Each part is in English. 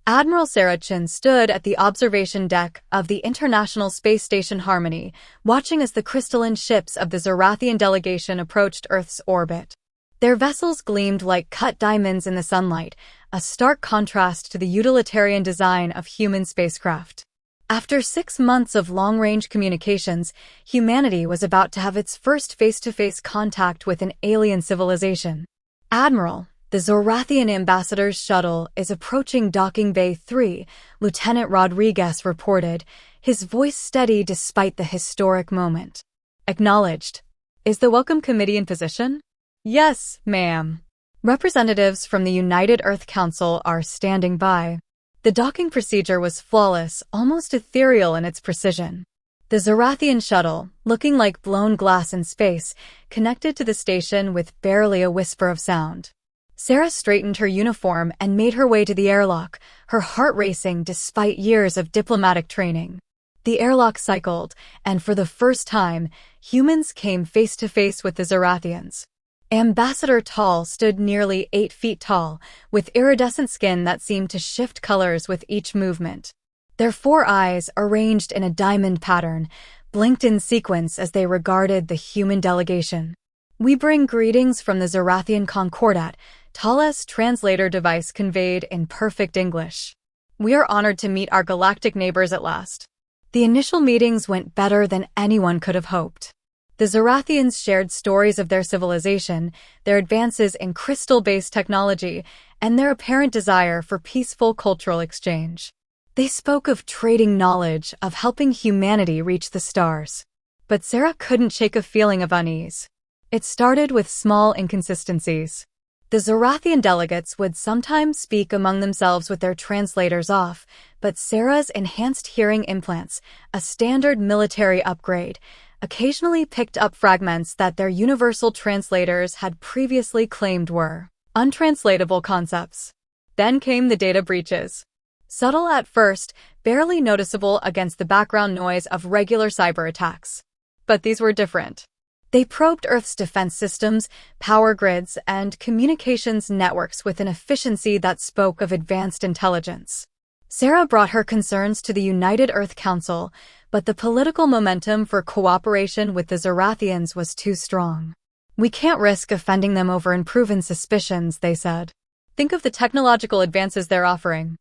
Admiral Zorathians stood at the observation deck of the International Space Station Harmony, watching as the crystalline ships of the Zorathian delegation approached Earth's orbit. Their vessels gleamed like cut diamonds in the sunlight, a stark contrast to the utilitarian design of human spacecraft. After 6 months of long-range communications, humanity was about to have its first face-to-face contact with an alien civilization. "Admiral, the Zorathian ambassador's shuttle is approaching Docking Bay 3, Lieutenant Rodriguez reported, his voice steady despite the historic moment. "Acknowledged. Is the Welcome Committee in position?" "Yes, ma'am." Representatives from the United Earth Council are standing by. The docking procedure was flawless, almost ethereal in its precision. The Zorathian shuttle, looking like blown glass in space, connected to the station with barely a whisper of sound. Sarah straightened her uniform and made her way to the airlock, her heart racing despite years of diplomatic training. The airlock cycled, and for the first time, humans came face to face with the Zorathians. Ambassador Tall stood nearly 8 feet tall, with iridescent skin that seemed to shift colors with each movement. Their 4 eyes, arranged in a diamond pattern, blinked in sequence as they regarded the human delegation. "We bring greetings from the Zorathian Concordat," Tall's translator device conveyed in perfect English. "We are honored to meet our galactic neighbors at last." The initial meetings went better than anyone could have hoped. The Zorathians shared stories of their civilization, their advances in crystal-based technology, and their apparent desire for peaceful cultural exchange. They spoke of trading knowledge, of helping humanity reach the stars. But Sarah couldn't shake a feeling of unease. It started with small inconsistencies. The Zorathian delegates would sometimes speak among themselves with their translators off, but Sarah's enhanced hearing implants, a standard military upgrade, occasionally picked up fragments that their universal translators had previously claimed were untranslatable concepts. Then came the data breaches. Subtle at first, barely noticeable against the background noise of regular cyber attacks. But these were different. They probed Earth's defense systems, power grids, and communications networks with an efficiency that spoke of advanced intelligence. Sarah brought her concerns to the United Earth Council, but the political momentum for cooperation with the Zorathians was too strong. "We can't risk offending them over unproven suspicions," they said. "Think of the technological advances they're offering."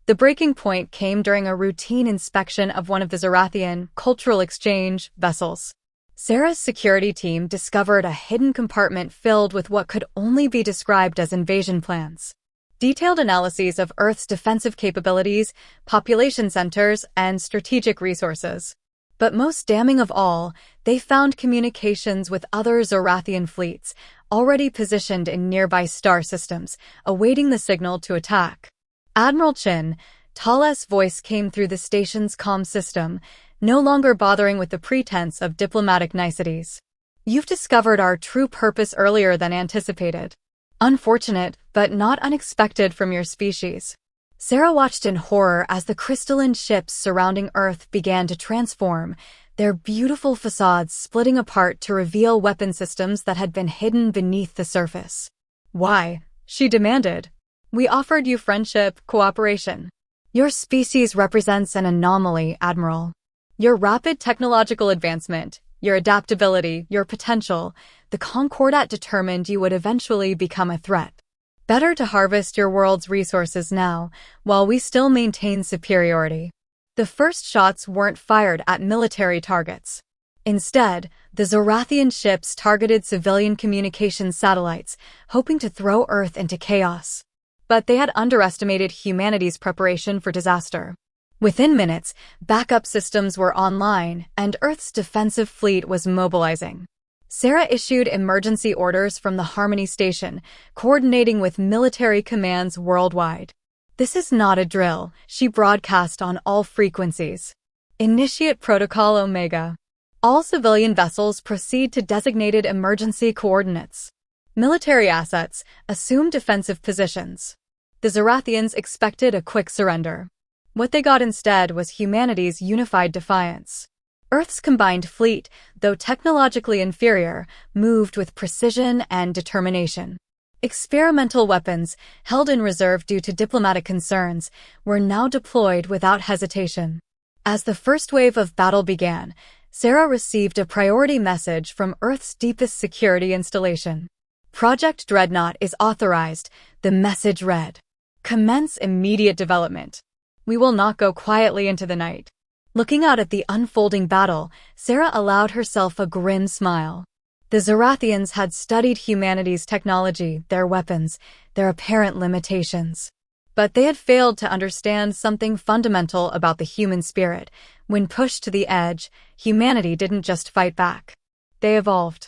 The breaking point came during a routine inspection of one of the Zorathian cultural exchange vessels. Sarah's security team discovered a hidden compartment filled with what could only be described as invasion plans. Detailed analyses of Earth's defensive capabilities, population centers, and strategic resources. But most damning of all, they found communications with other Zorathian fleets, already positioned in nearby star systems, awaiting the signal to attack. Admiral Chin, Tall's voice came through the station's comm system, no longer bothering with the pretense of diplomatic niceties. "You've discovered our true purpose earlier than anticipated. Unfortunate, but not unexpected from your species." Sarah watched in horror as the crystalline ships surrounding Earth began to transform, their beautiful facades splitting apart to reveal weapon systems that had been hidden beneath the surface. "Why?" she demanded. "We offered you friendship, cooperation. Your species represents an anomaly, Admiral. Your rapid technological advancement, your adaptability, your potential, the Concordat determined you would eventually become a threat. Better to harvest your world's resources now, while we still maintain superiority." The first shots weren't fired at military targets. Instead, the Zorathian ships targeted civilian communications satellites, hoping to throw Earth into chaos. But they had underestimated humanity's preparation for disaster. Within minutes, backup systems were online, and Earth's defensive fleet was mobilizing. Sarah issued emergency orders from the Harmony Station, coordinating with military commands worldwide. "This is not a drill," she broadcast on all frequencies. "Initiate Protocol Omega. All civilian vessels proceed to designated emergency coordinates. Military assets, assume defensive positions." The Zorathians expected a quick surrender. What they got instead was humanity's unified defiance. Earth's combined fleet, though technologically inferior, moved with precision and determination. Experimental weapons, held in reserve due to diplomatic concerns, were now deployed without hesitation. As the first wave of battle began, Sarah received a priority message from Earth's deepest security installation. Project Dreadnought is authorized, the message read. Commence immediate development. We will not go quietly into the night. Looking out at the unfolding battle, Sarah allowed herself a grim smile. The Zorathians had studied humanity's technology, their weapons, their apparent limitations. But they had failed to understand something fundamental about the human spirit. When pushed to the edge, humanity didn't just fight back. They evolved.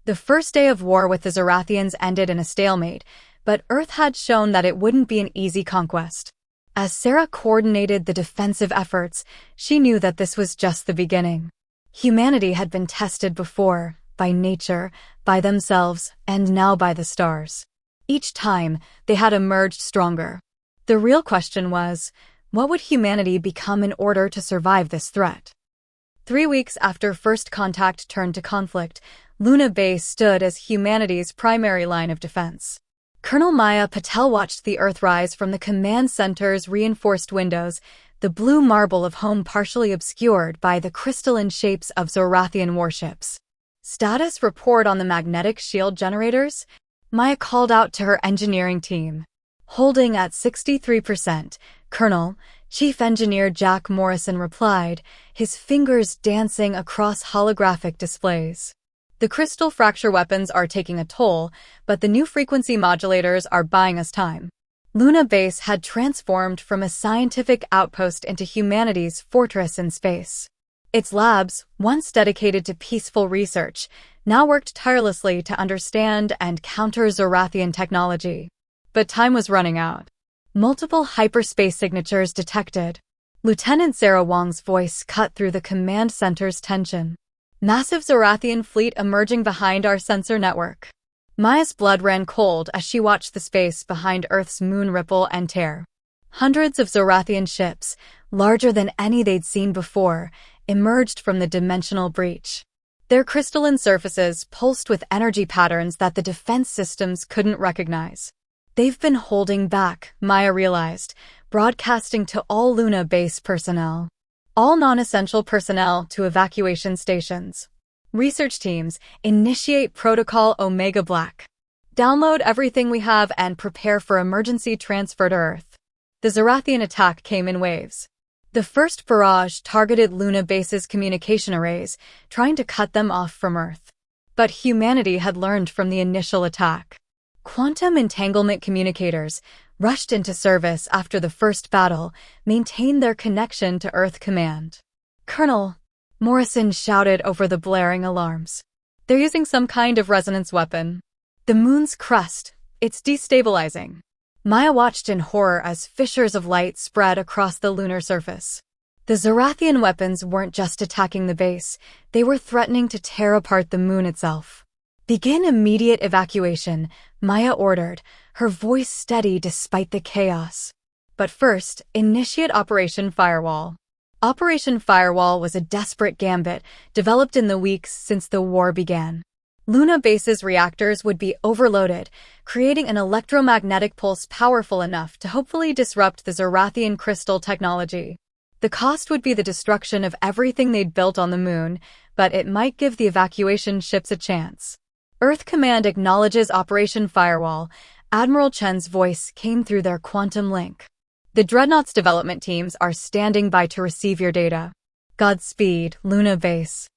The first day of war with the Zorathians ended in a stalemate, but Earth had shown that it wouldn't be an easy conquest. As Sarah coordinated the defensive efforts, she knew that this was just the beginning. Humanity had been tested before, by nature, by themselves, and now by the stars. Each time, they had emerged stronger. The real question was, what would humanity become in order to survive this threat? 3 weeks after first contact turned to conflict, Luna Base stood as humanity's primary line of defense. Colonel Maya Patel watched the Earth rise from the command center's reinforced windows, the blue marble of home partially obscured by the crystalline shapes of Zorathian warships. Status report on the magnetic shield generators? Maya called out to her engineering team. Holding at 63%, Colonel, Chief Engineer Jack Morrison replied, his fingers dancing across holographic displays. The crystal fracture weapons are taking a toll, but the new frequency modulators are buying us time. Luna Base had transformed from a scientific outpost into humanity's fortress in space. Its labs, once dedicated to peaceful research, now worked tirelessly to understand and counter Zorathian technology. But time was running out. Multiple hyperspace signatures detected. Lieutenant Sarah Wong's voice cut through the command center's tension. Massive Zorathian fleet emerging behind our sensor network. Maya's blood ran cold as she watched the space behind Earth's moon ripple and tear. Hundreds of Zorathian ships, larger than any they'd seen before, emerged from the dimensional breach. Their crystalline surfaces pulsed with energy patterns that the defense systems couldn't recognize. They've been holding back, Maya realized, broadcasting to all Luna Base personnel. All non-essential personnel to evacuation stations. Research teams, initiate Protocol Omega Black. Download everything we have and prepare for emergency transfer to Earth. The Zorathian attack came in waves. The first barrage targeted Luna Base's communication arrays, trying to cut them off from Earth. But humanity had learned from the initial attack. Quantum entanglement communicators, rushed into service after the first battle, maintained their connection to Earth Command. Colonel, Morrison shouted over the blaring alarms. They're using some kind of resonance weapon. The moon's crust, it's destabilizing. Maya watched in horror as fissures of light spread across the lunar surface. The Zorathian weapons weren't just attacking the base, they were threatening to tear apart the moon itself. Begin immediate evacuation, Maya ordered, her voice steady despite the chaos. But first, initiate Operation Firewall. Operation Firewall was a desperate gambit developed in the weeks since the war began. Luna Base's reactors would be overloaded, creating an electromagnetic pulse powerful enough to hopefully disrupt the Zorathian crystal technology. The cost would be the destruction of everything they'd built on the moon, but it might give the evacuation ships a chance. Earth Command acknowledges Operation Firewall. Admiral Chen's voice came through their quantum link. The Dreadnought's development teams are standing by to receive your data. Godspeed, Luna Base.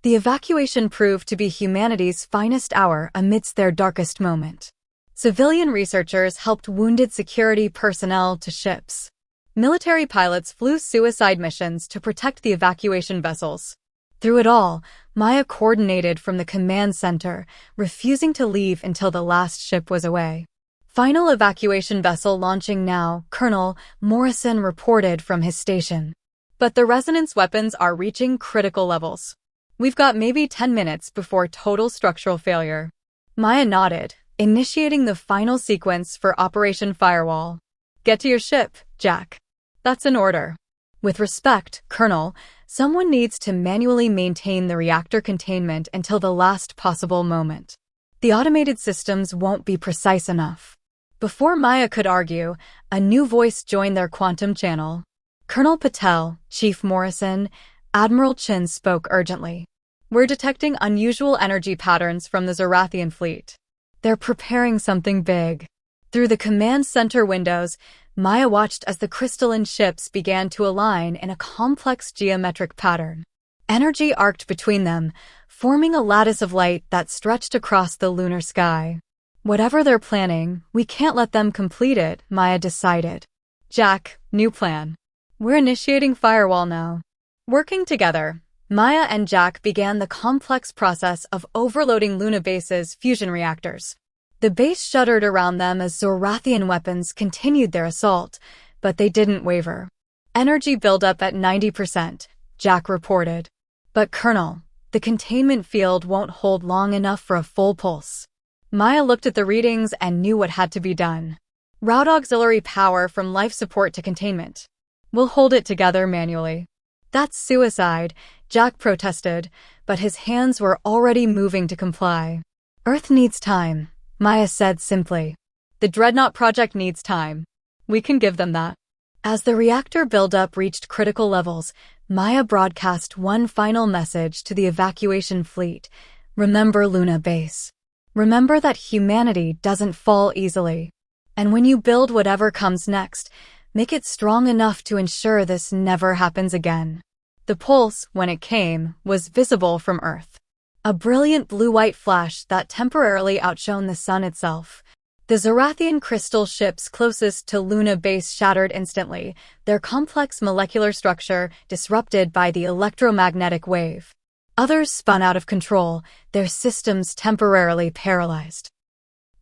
The evacuation proved to be humanity's finest hour amidst their darkest moment. Civilian researchers helped wounded security personnel to ships. Military pilots flew suicide missions to protect the evacuation vessels. Through it all, Maya coordinated from the command center, refusing to leave until the last ship was away. Final evacuation vessel launching now, Colonel Morrison reported from his station. But the resonance weapons are reaching critical levels. We've got maybe 10 minutes before total structural failure. Maya nodded, initiating the final sequence for Operation Firewall. Get to your ship, Jack. That's an order. With respect, Colonel, someone needs to manually maintain the reactor containment until the last possible moment. The automated systems won't be precise enough. Before Maya could argue, a new voice joined their quantum channel. Colonel Patel, Chief Morrison, Admiral Chin spoke urgently. We're detecting unusual energy patterns from the Zorathian fleet. They're preparing something big. Through the command center windows, Maya watched as the crystalline ships began to align in a complex geometric pattern. Energy arced between them, forming a lattice of light that stretched across the lunar sky. Whatever they're planning, we can't let them complete it, Maya decided. Jack, new plan. We're initiating firewall now. Working together, Maya and Jack began the complex process of overloading Luna Base's fusion reactors. The base shuddered around them as Zorathian weapons continued their assault, but they didn't waver. Energy buildup at 90%, Jack reported. But Colonel, the containment field won't hold long enough for a full pulse. Maya looked at the readings and knew what had to be done. Route auxiliary power from life support to containment. We'll hold it together manually. That's suicide, Jack protested, but his hands were already moving to comply. Earth needs time, Maya said simply. The Dreadnought project needs time. We can give them that. As the reactor buildup reached critical levels, Maya broadcast one final message to the evacuation fleet. Remember Luna Base. Remember that humanity doesn't fall easily. And when you build whatever comes next, make it strong enough to ensure this never happens again. The pulse, when it came, was visible from Earth. A brilliant blue-white flash that temporarily outshone the sun itself. The Zorathian crystal ships closest to Luna Base shattered instantly, their complex molecular structure disrupted by the electromagnetic wave. Others spun out of control, their systems temporarily paralyzed.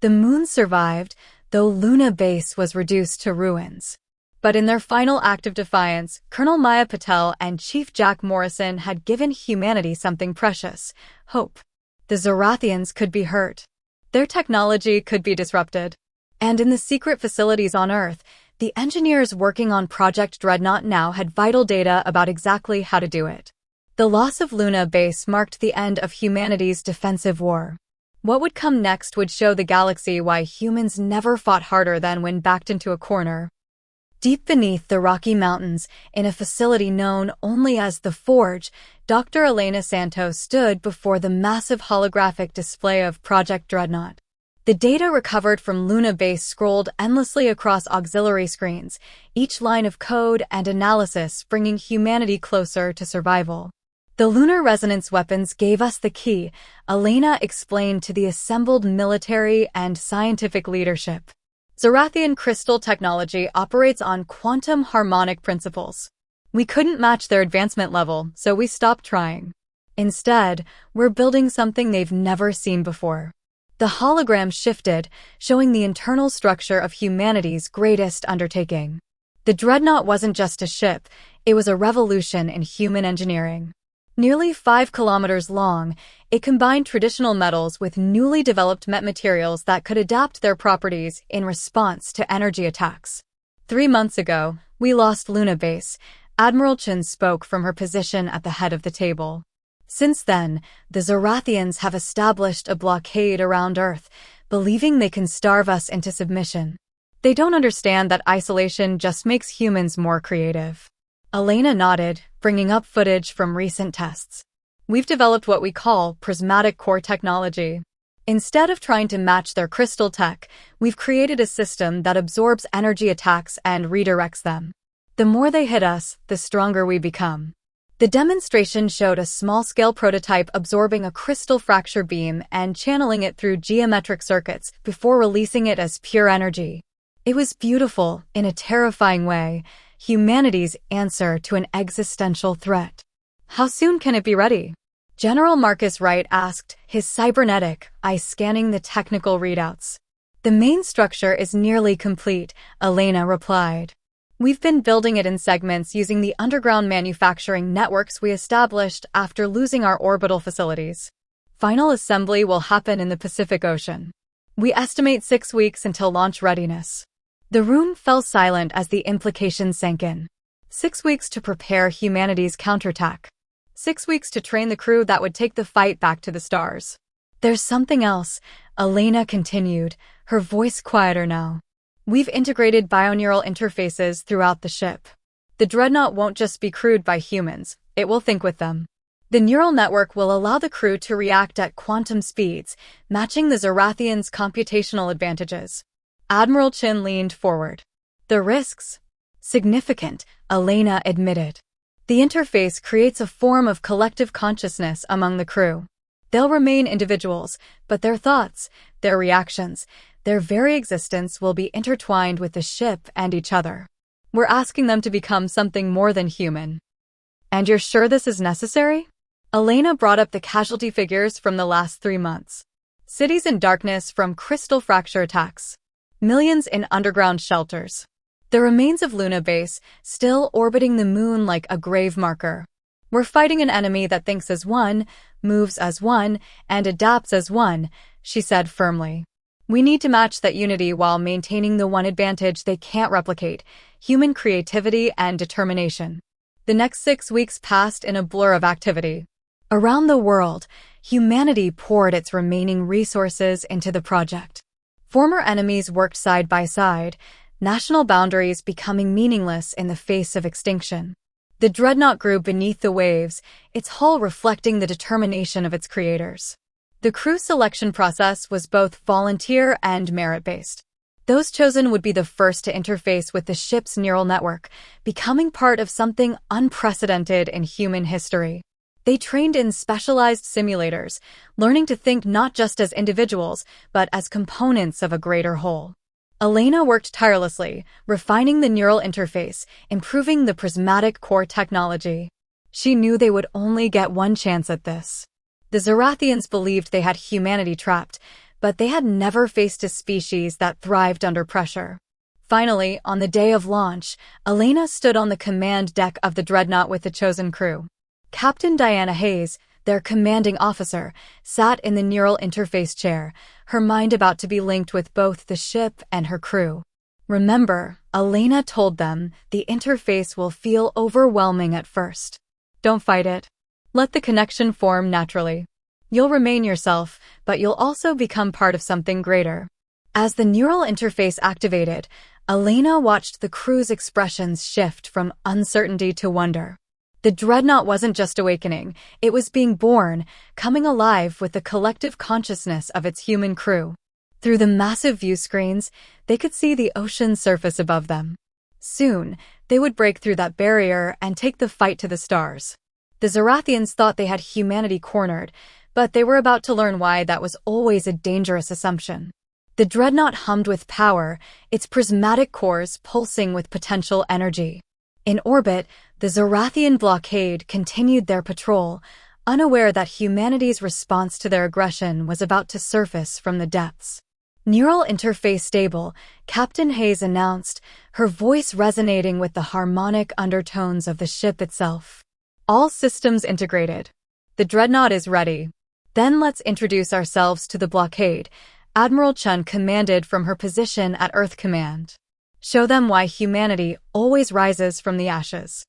The moon survived, though Luna Base was reduced to ruins. But in their final act of defiance, Colonel Maya Patel and Chief Jack Morrison had given humanity something precious: hope. The Zorathians could be hurt. Their technology could be disrupted. And in the secret facilities on Earth, the engineers working on Project Dreadnought now had vital data about exactly how to do it. The loss of Luna Base marked the end of humanity's defensive war. What would come next would show the galaxy why humans never fought harder than when backed into a corner. Deep beneath the Rocky Mountains, in a facility known only as the Forge, Dr. Elena Santos stood before the massive holographic display of Project Dreadnought. The data recovered from Luna Base scrolled endlessly across auxiliary screens, each line of code and analysis bringing humanity closer to survival. The lunar resonance weapons gave us the key, Elena explained to the assembled military and scientific leadership. Zorathian crystal technology operates on quantum harmonic principles. We couldn't match their advancement level, so we stopped trying. Instead, we're building something they've never seen before. The hologram shifted, showing the internal structure of humanity's greatest undertaking. The Dreadnought wasn't just a ship, it was a revolution in human engineering. Nearly 5 kilometers long, it combined traditional metals with newly developed metamaterials that could adapt their properties in response to energy attacks. 3 months ago, we lost Luna Base. Admiral Chin spoke from her position at the head of the table. Since then, the Zorathians have established a blockade around Earth, believing they can starve us into submission. They don't understand that isolation just makes humans more creative. Elena nodded, bringing up footage from recent tests. We've developed what we call prismatic core technology. Instead of trying to match their crystal tech, we've created a system that absorbs energy attacks and redirects them. The more they hit us, the stronger we become. The demonstration showed a small-scale prototype absorbing a crystal fracture beam and channeling it through geometric circuits before releasing it as pure energy. It was beautiful, in a terrifying way, humanity's answer to an existential threat. How soon can it be ready? General Marcus Wright asked, his cybernetic eye scanning the technical readouts. The main structure is nearly complete, Elena replied. We've been building it in segments using the underground manufacturing networks we established after losing our orbital facilities. Final assembly will happen in the Pacific Ocean. We estimate 6 weeks until launch readiness. The room fell silent as the implications sank in. 6 weeks to prepare humanity's counterattack. 6 weeks to train the crew that would take the fight back to the stars. There's something else, Elena continued, her voice quieter now. We've integrated bioneural interfaces throughout the ship. The Dreadnought won't just be crewed by humans, it will think with them. The neural network will allow the crew to react at quantum speeds, matching the Zorathians' computational advantages. Admiral Chin leaned forward. The risks? Significant, Elena admitted. The interface creates a form of collective consciousness among the crew. They'll remain individuals, but their thoughts, their reactions, their very existence will be intertwined with the ship and each other. We're asking them to become something more than human. And you're sure this is necessary? Elena brought up the casualty figures from the last 3 months. Cities in darkness from crystal fracture attacks. Millions in underground shelters. The remains of Luna Base, still orbiting the moon like a grave marker. We're fighting an enemy that thinks as one, moves as one, and adapts as one, she said firmly. We need to match that unity while maintaining the one advantage they can't replicate, human creativity and determination. The next 6 weeks passed in a blur of activity. Around the world, humanity poured its remaining resources into the project. Former enemies worked side by side, national boundaries becoming meaningless in the face of extinction. The Dreadnought grew beneath the waves, its hull reflecting the determination of its creators. The crew selection process was both volunteer and merit-based. Those chosen would be the first to interface with the ship's neural network, becoming part of something unprecedented in human history. They trained in specialized simulators, learning to think not just as individuals, but as components of a greater whole. Elena worked tirelessly, refining the neural interface, improving the prismatic core technology. She knew they would only get one chance at this. The Zorathians believed they had humanity trapped, but they had never faced a species that thrived under pressure. Finally, on the day of launch, Elena stood on the command deck of the Dreadnought with the chosen crew. Captain Diana Hayes, their commanding officer, sat in the neural interface chair, her mind about to be linked with both the ship and her crew. Remember, Elena told them, the interface will feel overwhelming at first. Don't fight it. Let the connection form naturally. You'll remain yourself, but you'll also become part of something greater. As the neural interface activated, Elena watched the crew's expressions shift from uncertainty to wonder. The Dreadnought wasn't just awakening, it was being born, coming alive with the collective consciousness of its human crew. Through the massive view screens, they could see the ocean's surface above them. Soon, they would break through that barrier and take the fight to the stars. The Zorathians thought they had humanity cornered, but they were about to learn why that was always a dangerous assumption. The Dreadnought hummed with power, its prismatic cores pulsing with potential energy. In orbit, the Zorathian blockade continued their patrol, unaware that humanity's response to their aggression was about to surface from the depths. Neural interface stable, Captain Hayes announced, her voice resonating with the harmonic undertones of the ship itself. All systems integrated. The Dreadnought is ready. Then let's introduce ourselves to the blockade, Admiral Chun commanded from her position at Earth Command. Show them why humanity always rises from the ashes.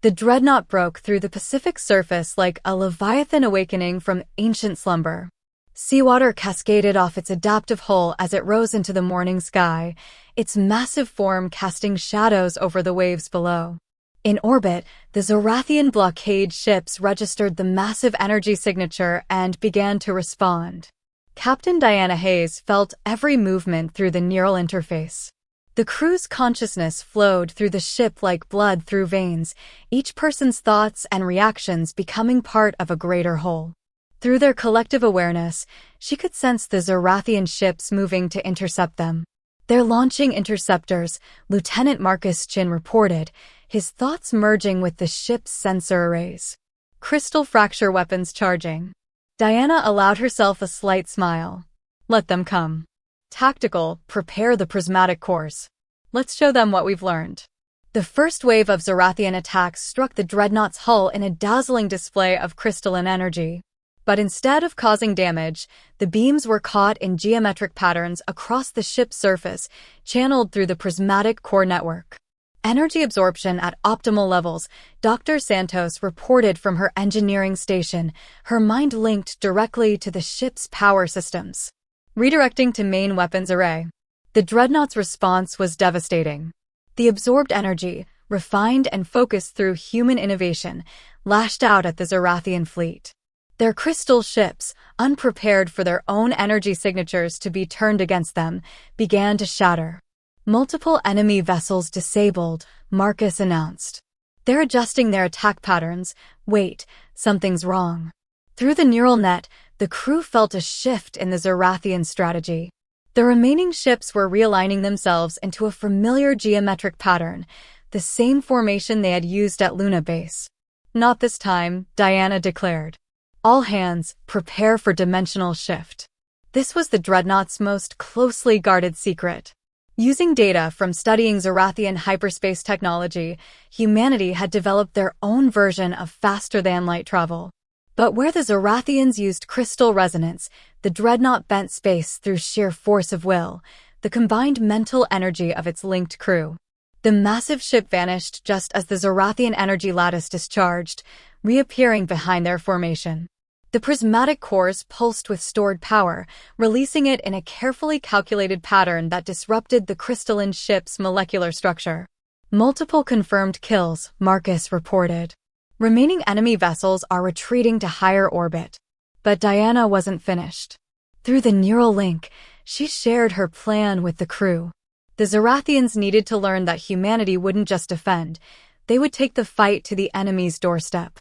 The Dreadnought broke through the Pacific surface like a leviathan awakening from ancient slumber. Seawater cascaded off its adaptive hull as it rose into the morning sky, its massive form casting shadows over the waves below. In orbit, the Zorathian blockade ships registered the massive energy signature and began to respond. Captain Diana Hayes felt every movement through the neural interface. The crew's consciousness flowed through the ship like blood through veins, each person's thoughts and reactions becoming part of a greater whole. Through their collective awareness, she could sense the Zorathian ships moving to intercept them. They're launching interceptors, Lieutenant Marcus Chin reported, his thoughts merging with the ship's sensor arrays. Crystal fracture weapons charging. Diana allowed herself a slight smile. Let them come. Tactical, prepare the prismatic cores. Let's show them what we've learned. The first wave of Zorathian attacks struck the Dreadnought's hull in a dazzling display of crystalline energy. But instead of causing damage, the beams were caught in geometric patterns across the ship's surface, channeled through the prismatic core network. Energy absorption at optimal levels, Dr. Santos reported from her engineering station, her mind linked directly to the ship's power systems. redirecting to main weapons array. The Dreadnought's response was devastating. The absorbed energy, refined and focused through human innovation, lashed out at the Zorathian fleet. Their crystal ships, unprepared for their own energy signatures to be turned against them, began to shatter. Multiple enemy vessels disabled, Marcus announced. They're adjusting their attack patterns. Wait, something's wrong. Through the neural net, the crew felt a shift in the Zorathian strategy. The remaining ships were realigning themselves into a familiar geometric pattern, the same formation they had used at Luna Base. Not this time, Diana declared. All hands, prepare for dimensional shift. This was the Dreadnought's most closely guarded secret. Using data from studying Zorathian hyperspace technology, humanity had developed their own version of faster-than-light travel. But where the Zorathians used crystal resonance, the Dreadnought bent space through sheer force of will, the combined mental energy of its linked crew. The massive ship vanished just as the Zorathian energy lattice discharged, reappearing behind their formation. The prismatic cores pulsed with stored power, releasing it in a carefully calculated pattern that disrupted the crystalline ship's molecular structure. Multiple confirmed kills, Marcus reported. Remaining enemy vessels are retreating to higher orbit. But Diana wasn't finished. Through the neural link, she shared her plan with the crew. The Zorathians needed to learn that humanity wouldn't just defend, they would take the fight to the enemy's doorstep.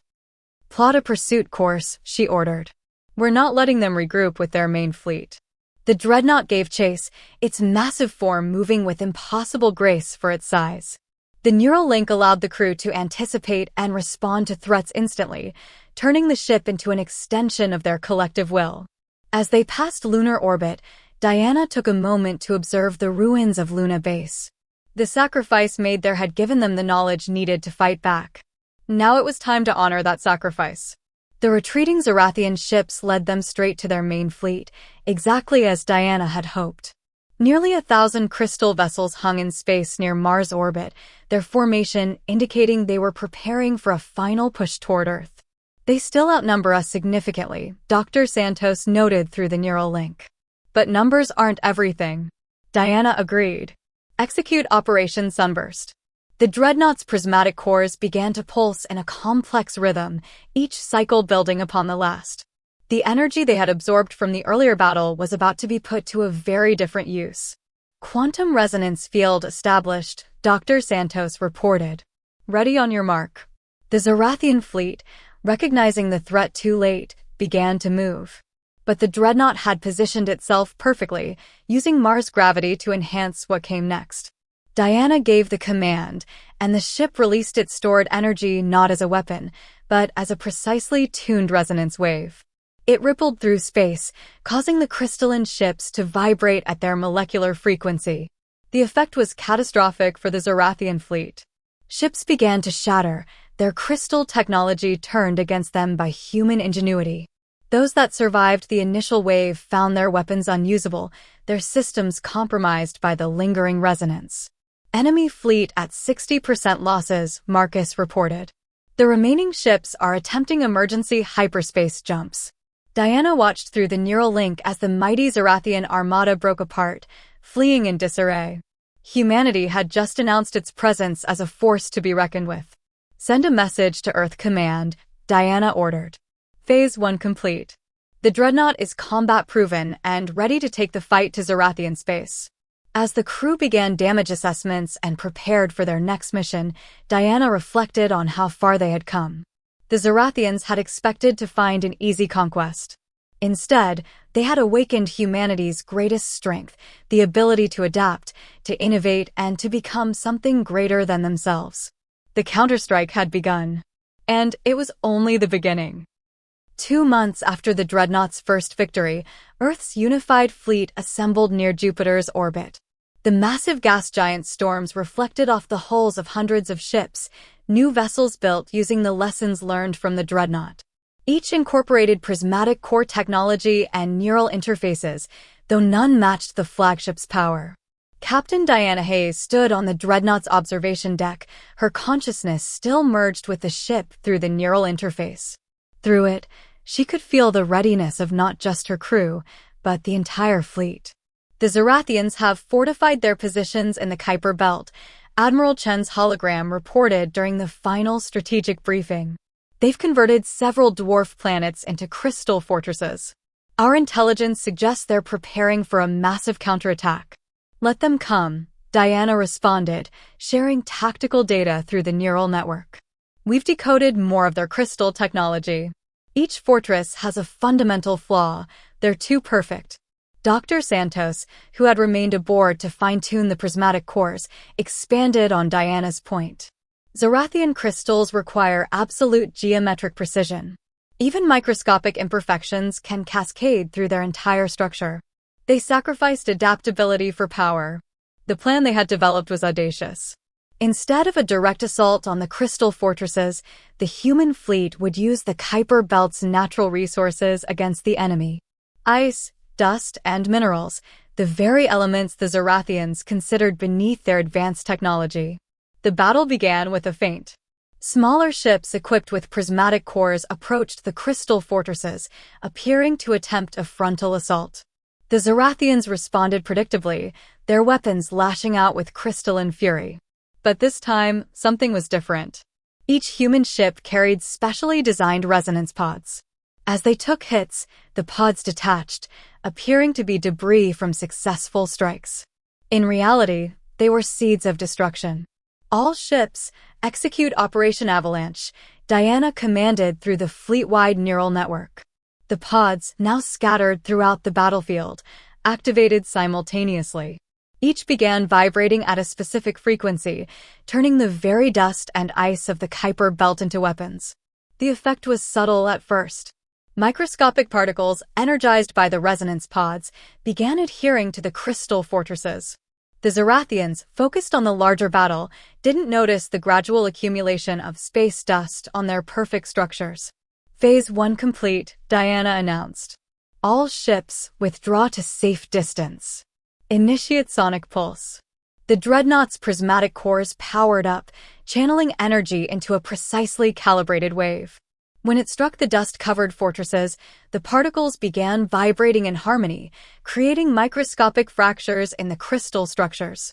Plot a pursuit course, she ordered. We're not letting them regroup with their main fleet. The Dreadnought gave chase, its massive form moving with impossible grace for its size. The neural link allowed the crew to anticipate and respond to threats instantly, turning the ship into an extension of their collective will. As they passed lunar orbit, Diana took a moment to observe the ruins of Luna Base. The sacrifice made there had given them the knowledge needed to fight back. Now it was time to honor that sacrifice. The retreating Zorathian ships led them straight to their main fleet, exactly as Diana had hoped. Nearly 1,000 crystal vessels hung in space near Mars' orbit, their formation indicating they were preparing for a final push toward Earth. They still outnumber us significantly, Dr. Santos noted through the neural link. But numbers aren't everything. Diana agreed. Execute Operation Sunburst. The Dreadnought's prismatic cores began to pulse in a complex rhythm, each cycle building upon the last. The energy they had absorbed from the earlier battle was about to be put to a very different use. Quantum resonance field established, Dr. Santos reported. Ready on your mark. The Zorathian fleet, recognizing the threat too late, began to move. But the Dreadnought had positioned itself perfectly, using Mars gravity to enhance what came next. Diana gave the command, and the ship released its stored energy not as a weapon, but as a precisely tuned resonance wave. It rippled through space, causing the crystalline ships to vibrate at their molecular frequency. The effect was catastrophic for the Zorathian fleet. Ships began to shatter, their crystal technology turned against them by human ingenuity. Those that survived the initial wave found their weapons unusable, their systems compromised by the lingering resonance. Enemy fleet at 60% losses, Marcus reported. The remaining ships are attempting emergency hyperspace jumps. Diana watched through the neural link as the mighty Zorathian armada broke apart, fleeing in disarray. Humanity had just announced its presence as a force to be reckoned with. Send a message to Earth Command, Diana ordered. Phase 1 complete. The Dreadnought is combat-proven and ready to take the fight to Zorathian space. As the crew began damage assessments and prepared for their next mission, Diana reflected on how far they had come. The Zorathians had expected to find an easy conquest. Instead, they had awakened humanity's greatest strength, the ability to adapt, to innovate, and to become something greater than themselves. The counterstrike had begun. And it was only the beginning. 2 months after the Dreadnought's first victory, Earth's unified fleet assembled near Jupiter's orbit. The massive gas giant storms reflected off the hulls of hundreds of ships, new vessels built using the lessons learned from the Dreadnought. Each incorporated prismatic core technology and neural interfaces, though none matched the flagship's power. Captain Diana Hayes stood on the Dreadnought's observation deck, her consciousness still merged with the ship through the neural interface. Through it, she could feel the readiness of not just her crew, but the entire fleet. The Zorathians have fortified their positions in the Kuiper Belt, Admiral Chen's hologram reported during the final strategic briefing. They've converted several dwarf planets into crystal fortresses. Our intelligence suggests they're preparing for a massive counterattack. Let them come, Diana responded, sharing tactical data through the neural network. We've decoded more of their crystal technology. Each fortress has a fundamental flaw. They're too perfect. Dr. Santos, who had remained aboard to fine-tune the prismatic cores, expanded on Diana's point. Zorathian crystals require absolute geometric precision. Even microscopic imperfections can cascade through their entire structure. They sacrificed adaptability for power. The plan they had developed was audacious. Instead of a direct assault on the crystal fortresses, the human fleet would use the Kuiper Belt's natural resources against the enemy. Ice, dust, and minerals, the very elements the Zorathians considered beneath their advanced technology. The battle began with a feint. Smaller ships equipped with prismatic cores approached the crystal fortresses, appearing to attempt a frontal assault. The Zorathians responded predictably, their weapons lashing out with crystalline fury. But this time, something was different. Each human ship carried specially designed resonance pods. As they took hits, the pods detached, appearing to be debris from successful strikes. In reality, they were seeds of destruction. All ships, execute Operation Avalanche, Diana commanded through the fleet-wide neural network. The pods, now scattered throughout the battlefield, activated simultaneously. Each began vibrating at a specific frequency, turning the very dust and ice of the Kuiper Belt into weapons. The effect was subtle at first. Microscopic particles, energized by the resonance pods, began adhering to the crystal fortresses. The Zorathians, focused on the larger battle, didn't notice the gradual accumulation of space dust on their perfect structures. Phase 1 complete, Diana announced. All ships withdraw to safe distance. Initiate sonic pulse. The Dreadnought's prismatic cores powered up, channeling energy into a precisely calibrated wave. When it struck the dust-covered fortresses, the particles began vibrating in harmony, creating microscopic fractures in the crystal structures.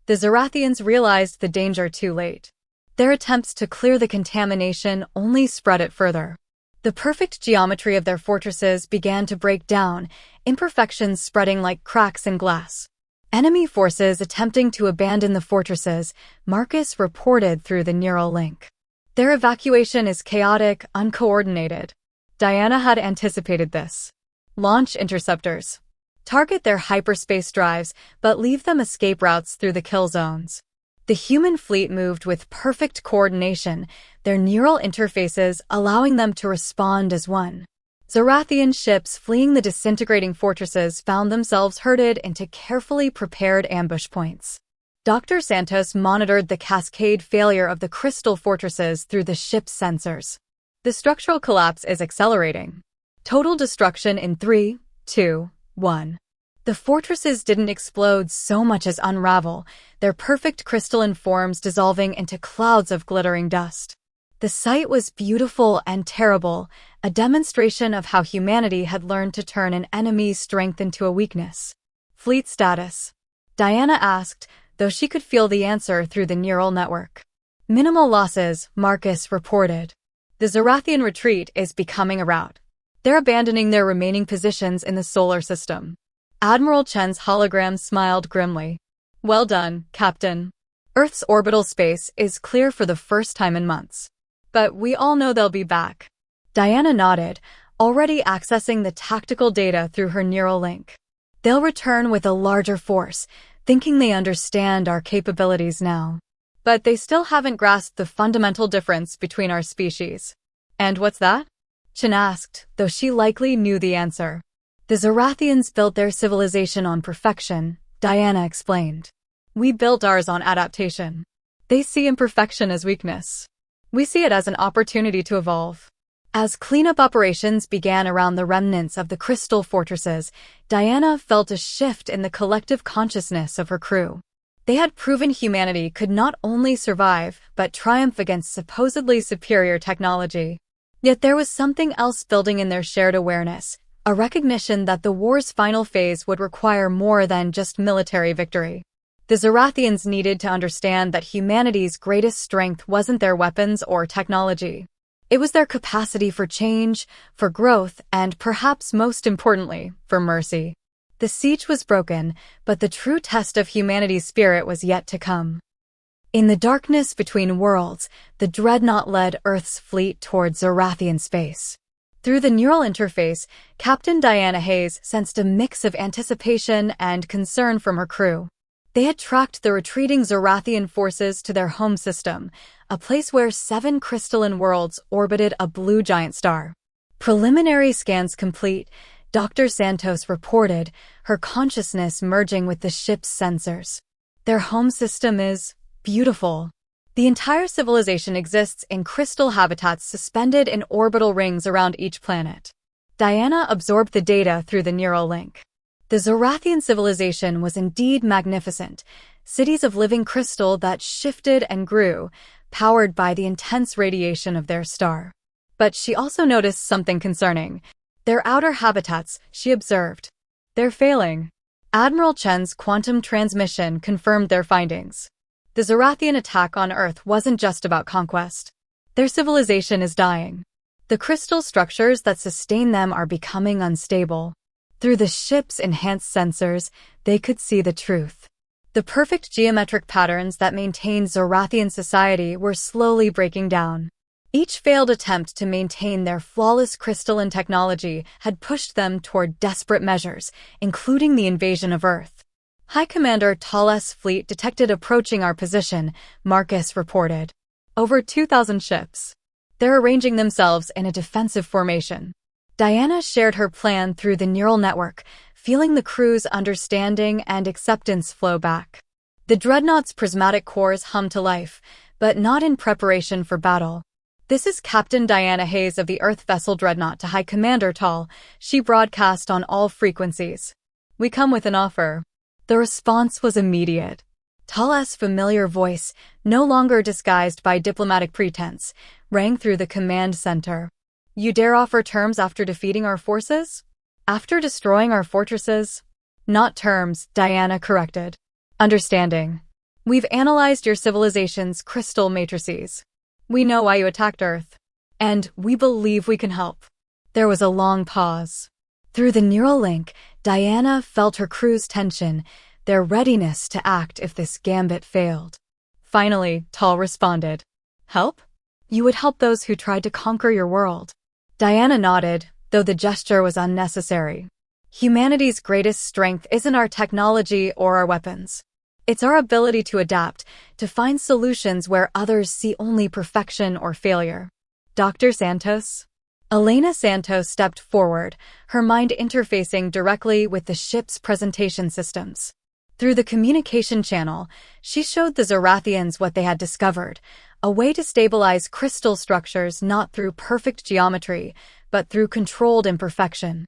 The Zorathians realized the danger too late. Their attempts to clear the contamination only spread it further. The perfect geometry of their fortresses began to break down, imperfections spreading like cracks in glass. Enemy forces attempting to abandon the fortresses, Marcus reported through the neural link. Their evacuation is chaotic, uncoordinated. Diana had anticipated this. Launch interceptors. Target their hyperspace drives, but leave them escape routes through the kill zones. The human fleet moved with perfect coordination, their neural interfaces allowing them to respond as one. Zorathian ships fleeing the disintegrating fortresses found themselves herded into carefully prepared ambush points. Dr. Santos monitored the cascade failure of the crystal fortresses through the ship's sensors. The structural collapse is accelerating. Total destruction in 3, 2, 1. The fortresses didn't explode so much as unravel, their perfect crystalline forms dissolving into clouds of glittering dust. The sight was beautiful and terrible, a demonstration of how humanity had learned to turn an enemy's strength into a weakness. Fleet status. Diana asked, though she could feel the answer through the neural network. Minimal losses, Marcus reported. The Zorathian retreat is becoming a rout. They're abandoning their remaining positions in the solar system. Admiral Chen's hologram smiled grimly. Well done, Captain. Earth's orbital space is clear for the first time in months. But we all know they'll be back. Diana nodded, already accessing the tactical data through her neural link. They'll return with a larger force, thinking they understand our capabilities now. But they still haven't grasped the fundamental difference between our species. And what's that? Chen asked, though she likely knew the answer. The Zorathians built their civilization on perfection, Diana explained. We built ours on adaptation. They see imperfection as weakness. We see it as an opportunity to evolve. As cleanup operations began around the remnants of the crystal fortresses, Diana felt a shift in the collective consciousness of her crew. They had proven humanity could not only survive, but triumph against supposedly superior technology. Yet there was something else building in their shared awareness, a recognition that the war's final phase would require more than just military victory. The Zorathians needed to understand that humanity's greatest strength wasn't their weapons or technology. It was their capacity for change, for growth, and perhaps most importantly, for mercy. The siege was broken, but the true test of humanity's spirit was yet to come. In the darkness between worlds, the Dreadnought led Earth's fleet toward Zorathian space. Through the neural interface, Captain Diana Hayes sensed a mix of anticipation and concern from her crew. They had tracked the retreating Zorathian forces to their home system, a place where 7 crystalline worlds orbited a blue giant star. Preliminary scans complete, Dr. Santos reported, her consciousness merging with the ship's sensors. Their home system is beautiful. The entire civilization exists in crystal habitats suspended in orbital rings around each planet. Diana absorbed the data through the neural link. The Zorathian civilization was indeed magnificent, cities of living crystal that shifted and grew, powered by the intense radiation of their star. But she also noticed something concerning. Their outer habitats, she observed. They're failing. Admiral Chen's quantum transmission confirmed their findings. The Zorathian attack on Earth wasn't just about conquest. Their civilization is dying. The crystal structures that sustain them are becoming unstable. Through the ship's enhanced sensors, they could see the truth. The perfect geometric patterns that maintained Zorathian society were slowly breaking down. Each failed attempt to maintain their flawless crystalline technology had pushed them toward desperate measures, including the invasion of Earth. High Commander Tal's fleet detected approaching our position, Marcus reported. Over 2,000 ships. They're arranging themselves in a defensive formation. Diana shared her plan through the neural network, feeling the crew's understanding and acceptance flow back. The Dreadnought's prismatic cores hummed to life, but not in preparation for battle. "This is Captain Diana Hayes of the Earth vessel Dreadnought to High Commander Tal," she broadcast on all frequencies. "We come with an offer." The response was immediate. Tal's familiar voice, no longer disguised by diplomatic pretense, rang through the command center. "You dare offer terms after defeating our forces? After destroying our fortresses?" "Not terms," Diana corrected. "Understanding. We've analyzed your civilization's crystal matrices. We know why you attacked Earth. And we believe we can help." There was a long pause. Through the neural link, Diana felt her crew's tension, their readiness to act if this gambit failed. Finally, Tal responded. "Help? You would help those who tried to conquer your world." Diana nodded, though the gesture was unnecessary. Humanity's greatest strength isn't our technology or our weapons. It's our ability to adapt, to find solutions where others see only perfection or failure. Dr. Santos? Elena Santos stepped forward, her mind interfacing directly with the ship's presentation systems. Through the communication channel, she showed the Zorathians what they had discovered, a way to stabilize crystal structures not through perfect geometry, but through controlled imperfection.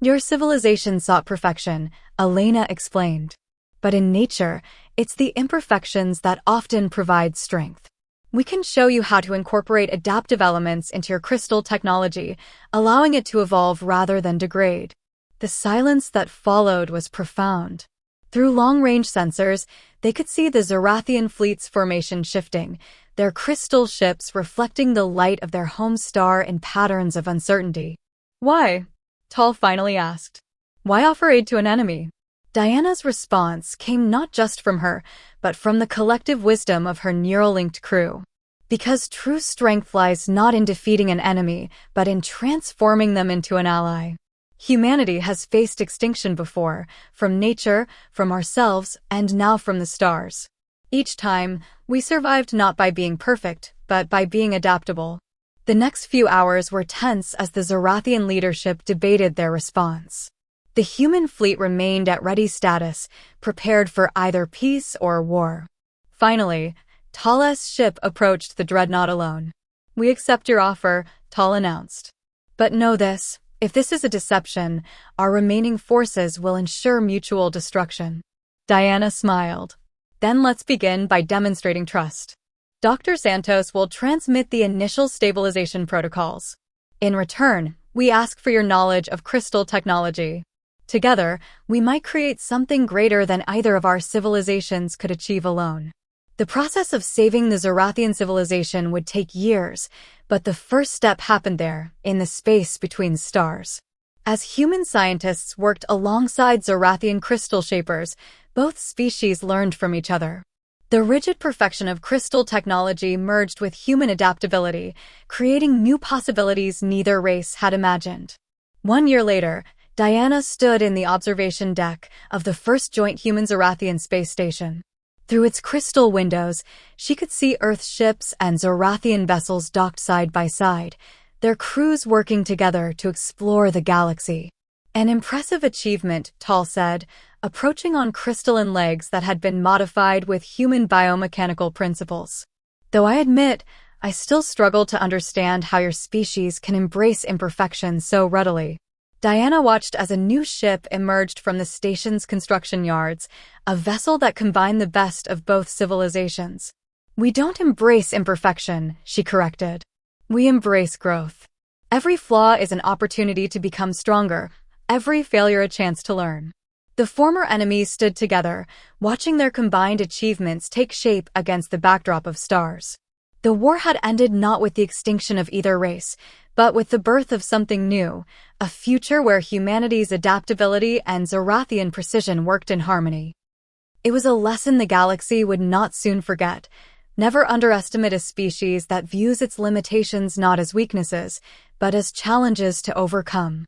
"Your civilization sought perfection," Elena explained. "But in nature, it's the imperfections that often provide strength. We can show you how to incorporate adaptive elements into your crystal technology, allowing it to evolve rather than degrade." The silence that followed was profound. Through long-range sensors, they could see the Zorathian fleet's formation shifting, their crystal ships reflecting the light of their home star in patterns of uncertainty. "Why?" Tal finally asked. "Why offer aid to an enemy?" Diana's response came not just from her, but from the collective wisdom of her neural-linked crew. Because true strength lies not in defeating an enemy, but in transforming them into an ally. Humanity has faced extinction before, from nature, from ourselves, and now from the stars. Each time, we survived not by being perfect, but by being adaptable. The next few hours were tense as the Zorathian leadership debated their response. The human fleet remained at ready status, prepared for either peace or war. Finally, Tal's ship approached the Dreadnought alone. "We accept your offer," Tal announced. "But know this. If this is a deception, our remaining forces will ensure mutual destruction." Diana smiled. "Then let's begin by demonstrating trust. Dr. Santos will transmit the initial stabilization protocols. In return, We ask for your knowledge of crystal technology. Together, we might create something greater than either of our civilizations could achieve alone. The process of saving the Zorathian civilization would take years, but the first step happened there, in the space between stars. As human scientists worked alongside Zorathian crystal shapers, both species learned from each other. The rigid perfection of crystal technology merged with human adaptability, creating new possibilities neither race had imagined. 1 year later, Diana stood in the observation deck of the first joint human-Zorathian space station. Through its crystal windows, she could see Earth's ships and Zorathian vessels docked side by side, their crews working together to explore the galaxy. An impressive achievement, Tal said, approaching on crystalline legs that had been modified with human biomechanical principles. Though I admit, I still struggle to understand how your species can embrace imperfection so readily. Diana watched as a new ship emerged from the station's construction yards, a vessel that combined the best of both civilizations. We don't embrace imperfection, she corrected. We embrace growth. Every flaw is an opportunity to become stronger, every failure a chance to learn. The former enemies stood together, watching their combined achievements take shape against the backdrop of stars. The war had ended not with the extinction of either race, but with the birth of something new, a future where humanity's adaptability and Zorathian precision worked in harmony. It was a lesson the galaxy would not soon forget. Never underestimate a species that views its limitations not as weaknesses, but as challenges to overcome.